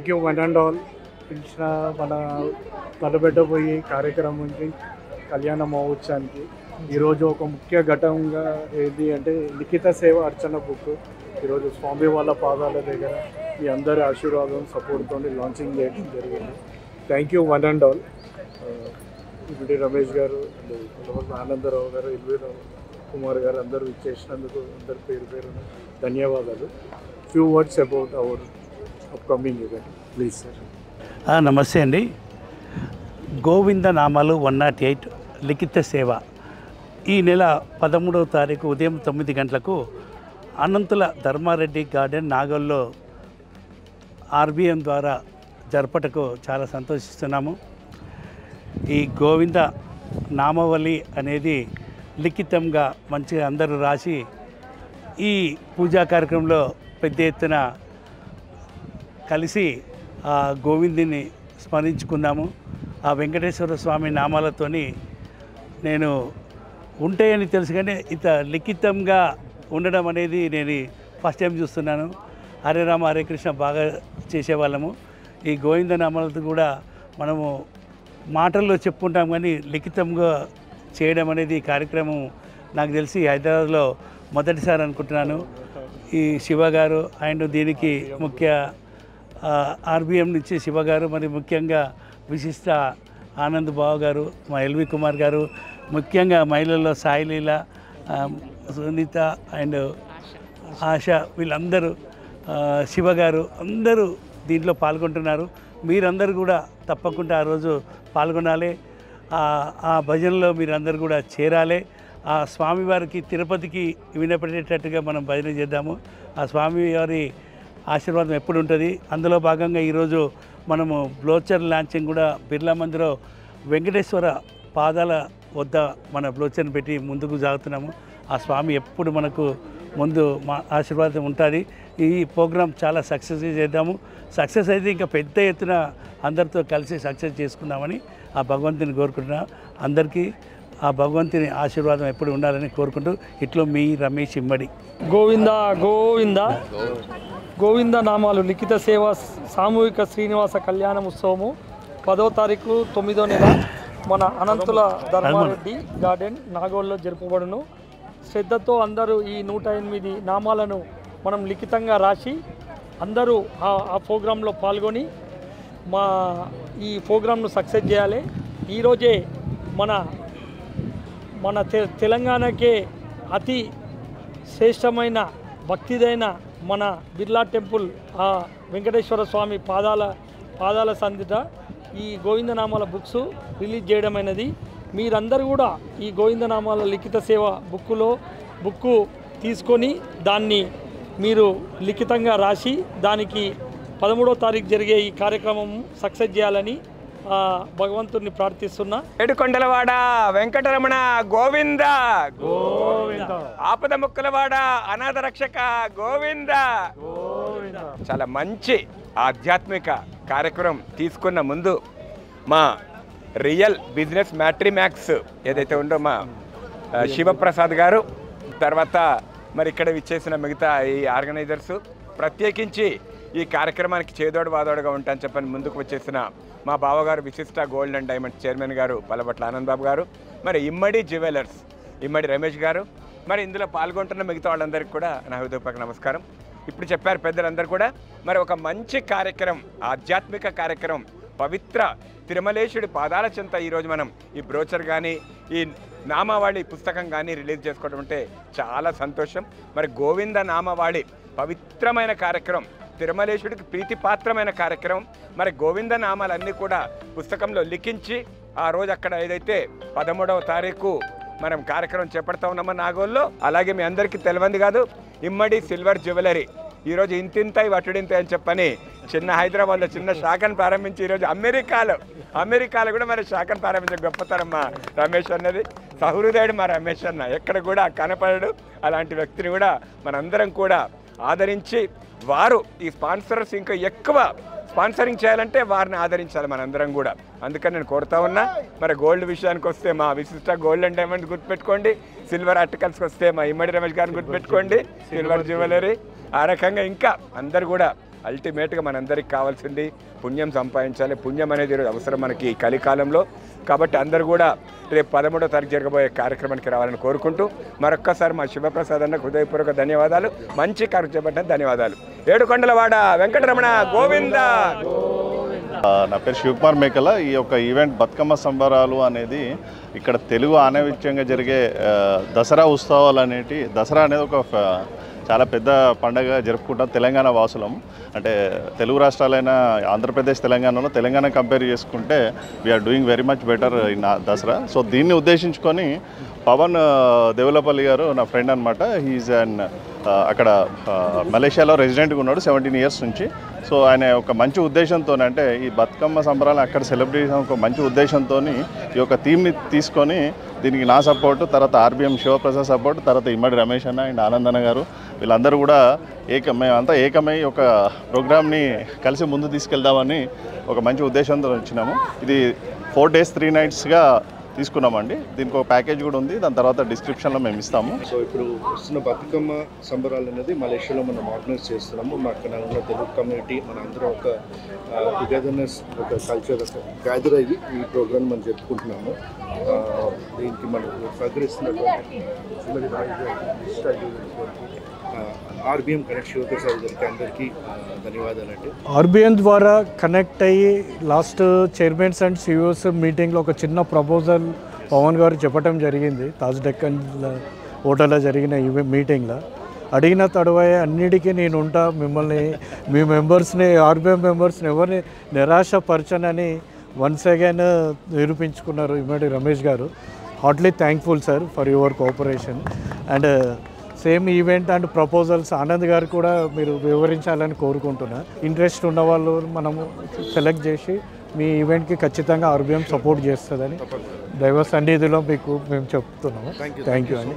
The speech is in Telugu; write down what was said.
Thank you one and all. పిలిచిన మన తలపెట్టబోయే కార్యక్రమానికి కళ్యాణ మహోత్సవానికి ఈరోజు ఒక ముఖ్య ఘటంగా ఏది అంటే లిఖిత సేవ అర్చన బుక్ ఈరోజు స్వామి వాళ్ళ పాదాల దగ్గర మీ అందరి ఆశీర్వాదం సపోర్ట్తో లాంచింగ్ చేయడం జరిగింది. Thank you one and all. ఇప్పుడు రమేష్ గారు, ఆనందరావు గారు, ఎల్వి కుమార్ గారు అందరూ ఇచ్చేసినందుకు అందరి పేరు పేరున ధన్యవాదాలు. Few words about our upcoming event please sir. నమస్తే అండి. గోవింద నామాలు 108 లిఖిత సేవ ఈ నెల 13వ తారీఖు ఉదయం 9 గంటలకు అనంతుల ధర్మారెడ్డి గార్డెన్ నాగోల్లో ఆర్బిఎం ద్వారా జరపటకు చాలా సంతోషిస్తున్నాము. ఈ గోవింద నామావళి అనేది లిఖితంగా మంచిగా అందరూ రాసి ఈ పూజా కార్యక్రమంలో పెద్ద ఎత్తున కలిసి ఆ గోవిందుని స్మరించుకుందాము. ఆ వెంకటేశ్వర స్వామి నామాలతోని నేను ఉంటాయని తెలుసు, కానీ ఇంత లిఖితంగా ఉండడం అనేది నేను ఫస్ట్ టైం చూస్తున్నాను. హరే రామ హరే కృష్ణ బాగా చేసేవాళ్ళము. ఈ గోవింద నామాలతో కూడా మనము మాటల్లో చెప్పుకుంటాం, కానీ లిఖితంగా చేయడం అనేది ఈ కార్యక్రమం నాకు తెలిసి హైదరాబాద్లో మొదటిసారి అనుకుంటున్నాను. ఈ శివ గారు అండ్ దీనికి ముఖ్య ఆర్బిఎం నుంచి శివ గారు, మరి ముఖ్యంగా విశిష్ట ఆనంద్ బాబు గారు, మా ఎల్వి కుమార్ గారు, ముఖ్యంగా మహిళల్లో సాయిలీల, సునీత అండ్ ఆశ, వీళ్ళందరూ, శివ గారు అందరూ దీంట్లో పాల్గొంటున్నారు. మీరందరూ కూడా తప్పకుండా ఆ రోజు పాల్గొనాలి. ఆ భజనలో మీరందరూ కూడా చేరాలి. ఆ స్వామివారికి తిరుపతికి వినపడేటట్టుగా మనం భజన చేద్దాము. ఆ స్వామివారి ఆశీర్వాదం ఎప్పుడు ఉంటుంది. అందులో భాగంగా ఈరోజు మనము బ్లోచర్ లాంచింగ్ కూడా బిర్లా మందిలో వెంకటేశ్వర పాదాల వద్ద మన బ్లోచర్ని పెట్టి ముందుకు సాగుతున్నాము. ఆ స్వామి ఎప్పుడు మనకు ముందు మా ఆశీర్వాదం ఉంటుంది. ఈ ప్రోగ్రాం చాలా సక్సెస్ చేద్దాము. సక్సెస్ అయితే ఇంకా పెద్ద ఎత్తున అందరితో కలిసి సక్సెస్ చేసుకుందామని ఆ భగవంతుని కోరుకుంటున్నా. అందరికీ ఆ భగవంతుని ఆశీర్వాదం ఎప్పుడు ఉండాలని కోరుకుంటూ ఇట్లో మీ రమేష్ ఇమ్మడి. గోవింద గోవింద గోవింద నామాలు లిఖిత సేవ సామూహిక శ్రీనివాస కళ్యాణ ఉత్సవము 10వ తారీఖు 9వ నెల మన అనంతుల ధర్మారెడ్డి గార్డెన్ నాగోల్లో జరుపబడును. శ్రద్ధతో అందరూ ఈ 108 నామాలను మనం లిఖితంగా రాసి అందరూ ఆ ప్రోగ్రాంలో పాల్గొని ఈ ప్రోగ్రాంను సక్సెస్ చేయాలి. ఈరోజే మన తెలంగాణకే అతి శ్రేష్టమైన భక్తిదైన మన బిర్లా టెంపుల్ ఆ వెంకటేశ్వర స్వామి పాదాల సందిట ఈ గోవిందనామాల బుక్స్ రిలీజ్ చేయడమైనది. మీరందరూ కూడా ఈ గోవిందనామాల లిఖిత సేవ బుక్కు తీసుకొని దాన్ని మీరు లిఖితంగా రాసి దానికి 13వ తారీఖు జరిగే ఈ కార్యక్రమం సక్సెస్ చేయాలని భగవంతుడిని ప్రార్థిస్తున్నా. ఏడుకొండలవాడ వెంకటరమణ గోవింద గోవింద, ఆపద ముక్కలవాడ అనాథ రక్షక గోవింద. చాలా మంచి ఆధ్యాత్మిక కార్యక్రమం తీసుకున్న ముందు మా రియల్ బిజినెస్ మ్యాట్రిమాక్స్ ఏదైతే ఉందో మా శివప్రసాద్ గారు, తర్వాత మరి ఇక్కడ విచ్చేసిన మిగతా ఈ ఆర్గనైజర్స్, ప్రత్యేకించి ఈ కార్యక్రమానికి చేదోడు వాదోడుగా ఉంటానని చెప్పని ముందుకు వచ్చేసిన మా బావగారు విశిష్ట గోల్డ్ అండ్ డైమండ్ చైర్మన్ గారు పల్లబట్ల ఆనంద్ బాబు గారు, మరి ఇమ్మడి జ్యువెలర్స్ ఇమ్మడి రమేష్ గారు, మరి ఇందులో పాల్గొంటున్న మిగతా వాళ్ళందరికీ కూడా నా హృదయపూర్వక నమస్కారం. ఇప్పుడు చెప్పారు పెద్దలందరూ కూడా. మరి ఒక మంచి కార్యక్రమం, ఆధ్యాత్మిక కార్యక్రమం, పవిత్ర తిరుమలేశుడి పాదాల చెంత ఈరోజు మనం ఈ బ్రోచర్ కానీ ఈ నామావళి పుస్తకం కానీ రిలీజ్ చేసుకోవడం అంటే చాలా సంతోషం. మరి గోవింద నామావళి పవిత్రమైన కార్యక్రమం, తిరుమలేశుడికి ప్రీతిపాత్రమైన కార్యక్రమం. మరి గోవింద నామాలన్నీ కూడా పుస్తకంలో లిఖించి ఆ రోజు అక్కడ ఏదైతే 13వ తారీఖు మనం కార్యక్రమం చేపడతా ఉన్నామో నాగోల్లో, అలాగే మీ అందరికీ తెలియంది కాదు, ఇమ్మడి సిల్వర్ జ్యువెలరీ ఈరోజు ఇంతింతాయి వటుడింతాయి అని చెప్పని చిన్న హైదరాబాద్లో చిన్న శాఖను ప్రారంభించి ఈరోజు అమెరికాలో కూడా మరి శాఖను ప్రారంభించే గొప్పతనం మా రమేష్ అన్నది. సహృదయుడు మా రమేష్ అన్న, ఎక్కడ కూడా కనపడడు. అలాంటి వ్యక్తిని కూడా మనందరం కూడా ఆదరించి వారు ఈ స్పాన్సర్స్ ఇంకా ఎక్కువ స్పాన్సరింగ్ చేయాలంటే వారిని ఆదరించాలి మనందరం కూడా. అందుకని నేను కోరుతా ఉన్నా. మరి గోల్డ్ విషయానికి వస్తే మా విశిష్ట గోల్డ్ అండ్ డైమండ్ గుర్తుపెట్టుకోండి, సిల్వర్ ఆర్టికల్స్కి వస్తే మా ఇమ్మడి రమేష్ గారిని గుర్తుపెట్టుకోండి, సిల్వర్ జ్యువెలరీ. ఆ రకంగా ఇంకా అందరు కూడా అల్టిమేట్గా మనందరికి కావాల్సింది పుణ్యం సంపాదించాలి. పుణ్యం అనేది అవసరం మనకి ఈ కలికాలంలో. కాబట్టి అందరూ కూడా రేపు 13వ తారీఖు జరగబోయే కార్యక్రమానికి రావాలని కోరుకుంటూ మరొక్కసారి మా శివప్రసాద్ అన్నకు హృదయపూర్వక ధన్యవాదాలు. మంచి కార్యక్రమం చేపట్టిన ధన్యవాదాలు. ఏడుకొండలవాడ వెంకటరమణ గోవింద. నా పేరు శివకుమార్ మేకల. ఈ యొక్క ఈవెంట్ బతుకమ్మ సంబరాలు అనేది ఇక్కడ తెలుగు ఆనవిత్యంగా జరిగే దసరా ఉత్సవాలు అనేటి. దసరా అనేది ఒక చాలా పెద్ద పండగ జరుపుకుంటాం తెలంగాణ వాసులం. అంటే తెలుగు రాష్ట్రాలైన ఆంధ్రప్రదేశ్, తెలంగాణలో తెలంగాణ కంపేర్ చేసుకుంటే we are doing very much better in Dasara. So దీన్ని ఉద్దేశించుకొని పవన్ దేవులపల్లి గారు నా ఫ్రెండ్ అనమాట. హీఈస్ అండ్ అక్కడ మలేషియాలో రెసిడెంట్గా ఉన్నాడు 17 years నుంచి. సో ఆయన ఒక మంచి ఉద్దేశంతో, అంటే ఈ బతుకమ్మ సంబరాలు అక్కడ సెలబ్రేషన్ ఒక మంచి ఉద్దేశంతో ఈ యొక్క థీమ్ని తీసుకొని దీనికి నా సపోర్టు, తర్వాత ఆర్బిఎం శివప్రసాద్ సపోర్ట్, తర్వాత ఇమ్మడి రమేష్ అన్న అండ్ ఆనందన్న గారు వీళ్ళందరూ కూడా మేమంతా ఏకమై ఒక ప్రోగ్రామ్ని కలిసి ముందు తీసుకెళ్దామని ఒక మంచి ఉద్దేశంతో వచ్చినాము. ఇది 4 days 3 nights తీసుకున్నామండి. దీనికి ఒక ప్యాకేజ్ కూడా ఉంది, దాని తర్వాత డిస్క్రిప్షన్లో మేము ఇస్తాము. సో ఇప్పుడు వస్తున్న బతుకమ్మ సంబరాలు అనేది మలేషియాలో మనం ఆర్గనైజ్ చేస్తున్నాము. అక్కడ ఉన్న తెలుగు కమ్యూనిటీ మన అందరం ఒక టుగెదర్నెస్, ఒక కల్చర్ గ్యాదర్ అయ్యి ఈ ప్రోగ్రామ్ మనం జరుపుకుంటున్నాము. దీనికి మనకు సహకరిస్తున్నటువంటి ఆర్బిఎం కనెక్ట్ శివప్రసాద్ గారికి అందరికీ ధన్యవాదాలండి. ఆర్బిఎం ద్వారా కనెక్ట్ అయ్యి లాస్ట్ చైర్మన్స్ అండ్ సిఇఓస్ మీటింగ్లో ఒక చిన్న ప్రపోజల్ పవన్ గారు చెప్పడం జరిగింది. తాజ్ డెక్కన్ హోటల్లో జరిగిన ఈ మీటింగ్లో అడిగిన తడువే అన్నిటికీ నేను ఉంటా, మిమ్మల్ని మీ మెంబర్స్ని ఆర్బిఎం మెంబర్స్ని ఎవరిని నిరాశపరచనని వన్స్ అగైన్ నిరూపించుకున్నారు ఇమ్మడి రమేష్ గారు. Heartily thankful sir for your cooperation. And same event and proposals Anand గారు కూడా మీరు వివరించాలని కోరుకుంటున్నా. ఇంట్రెస్ట్ ఉన్న వాళ్ళు మనము సెలెక్ట్ చేసి మీ ఈవెంట్కి ఖచ్చితంగా ఆర్బిఎం సపోర్ట్ చేస్తుందని దైవ సన్నిధిలో మీకు మేము చెప్తున్నాము. థ్యాంక్ యూ అండి.